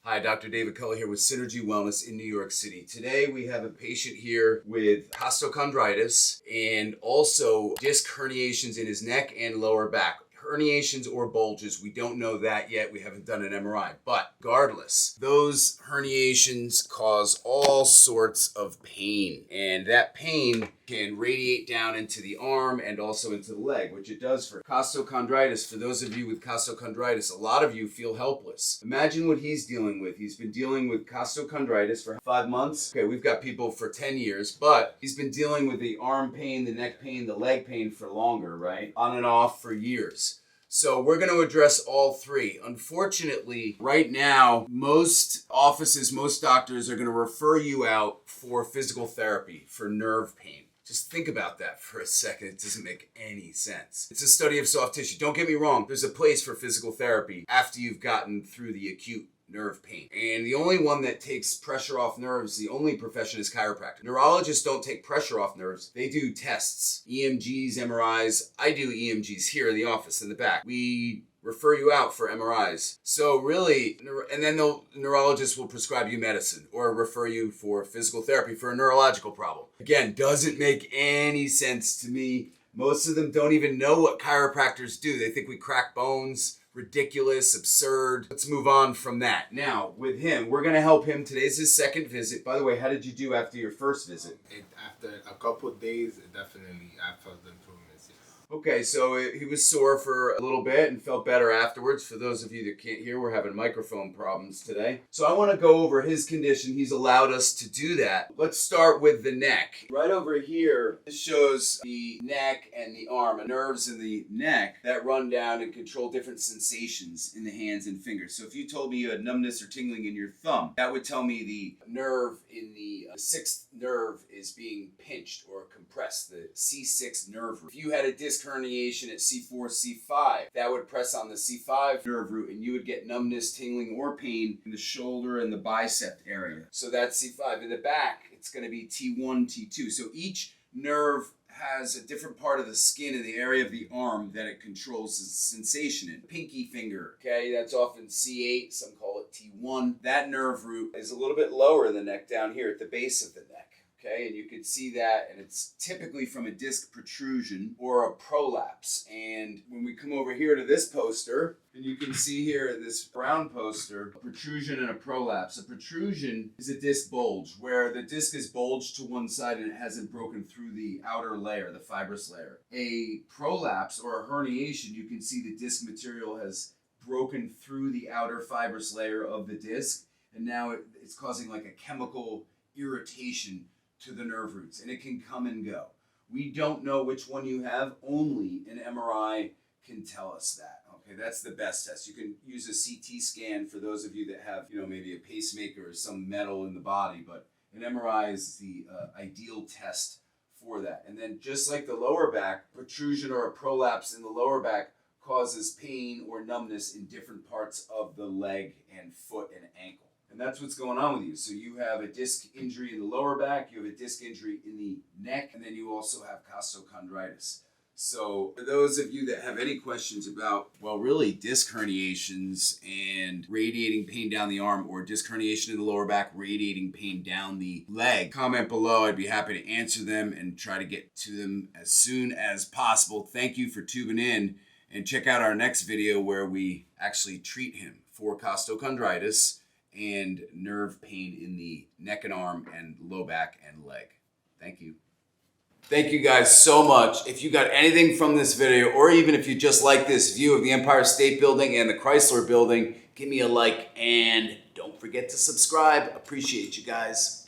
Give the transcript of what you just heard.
Hi, Dr. David Kulla here with Synergy Wellness in New York City. Today we have a patient here with costochondritis and also disc herniations in his neck and lower back. Herniations or bulges, we don't know that yet. We haven't done an MRI. But regardless, those herniations cause all sorts of pain. And that pain can radiate down into the arm and also into the leg, which it does for costochondritis. For those of you with costochondritis, a lot of you feel helpless. Imagine what he's dealing with. He's been dealing with costochondritis for 5 months. Okay, we've got people for 10 years, but he's been dealing with the arm pain, the neck pain, the leg pain for longer, right? On and off for years. So we're going to address all three. Unfortunately, right now, most offices, most doctors are going to refer you out for physical therapy for nerve pain. Just think about that for a second. It doesn't make any sense. It's a study of soft tissue. Don't get me wrong. There's a place for physical therapy after you've gotten through the acute nerve pain. And the only one that takes pressure off nerves, the only profession is chiropractor. Neurologists don't take pressure off nerves. They do tests, EMGs, MRIs. I do EMGs here in the office in the back. We refer you out for MRIs. So really, and then the neurologist will prescribe you medicine or refer you for physical therapy for a neurological problem. Again, doesn't make any sense to me. Most of them don't even know what chiropractors do. They think we crack bones. Ridiculous, absurd. Let's move on from that. Now, with him, we're going to help him. Today's his second visit. By the way, how did you do after your first visit? After a couple of days, definitely I felt the improvements. Yes. Okay, so he was sore for a little bit and felt better afterwards. For those of you that can't hear, we're having microphone problems today. So I want to go over his condition. He's allowed us to do that. Let's start with the neck. Right over here, this shows the neck and the arm, and nerves in the neck that run down and control different sensations in the hands and fingers. So if you told me you had numbness or tingling in your thumb, that would tell me the nerve in the sixth nerve is being pinched or compressed, the C6 nerve root. If you had a disc herniation at C4, C5, that would press on the C5 nerve root and you would get numbness, tingling, or pain in the shoulder and the bicep area. So that's C5. In the back, it's going to be T1, T2. So each nerve has a different part of the skin in the area of the arm that it controls the sensation in. Pinky finger, okay, that's often C8, some call it T1. That nerve root is a little bit lower in the neck down here at the base of the neck. Okay, and you can see that, and it's typically from a disc protrusion or a prolapse. And when we come over here to this poster, and you can see here this brown poster, a protrusion and a prolapse. A protrusion is a disc bulge, where the disc is bulged to one side and it hasn't broken through the outer layer, the fibrous layer. A prolapse or a herniation, you can see the disc material has broken through the outer fibrous layer of the disc, and now it's causing like a chemical irritation to the nerve roots, and it can come and go. We don't know which one you have. Only an MRI can tell us that. Okay, that's the best test. You can use a CT scan for those of you that have, maybe a pacemaker or some metal in the body, but an MRI is the ideal test for that. And then just like the lower back, protrusion or a prolapse in the lower back causes pain or numbness in different parts of the leg and foot and ankle. And that's what's going on with you. So you have a disc injury in the lower back, you have a disc injury in the neck, and then you also have costochondritis. So for those of you that have any questions about, really disc herniations and radiating pain down the arm, or disc herniation in the lower back, radiating pain down the leg, comment below. I'd be happy to answer them and try to get to them as soon as possible. Thank you for tuning in, and check out our next video where we actually treat him for costochondritis and nerve pain in the neck and arm and low back and leg. Thank you. Thank you guys so much. If you got anything from this video, or even if you just like this view of the Empire State Building and the Chrysler Building, give me a like and don't forget to subscribe. Appreciate you guys.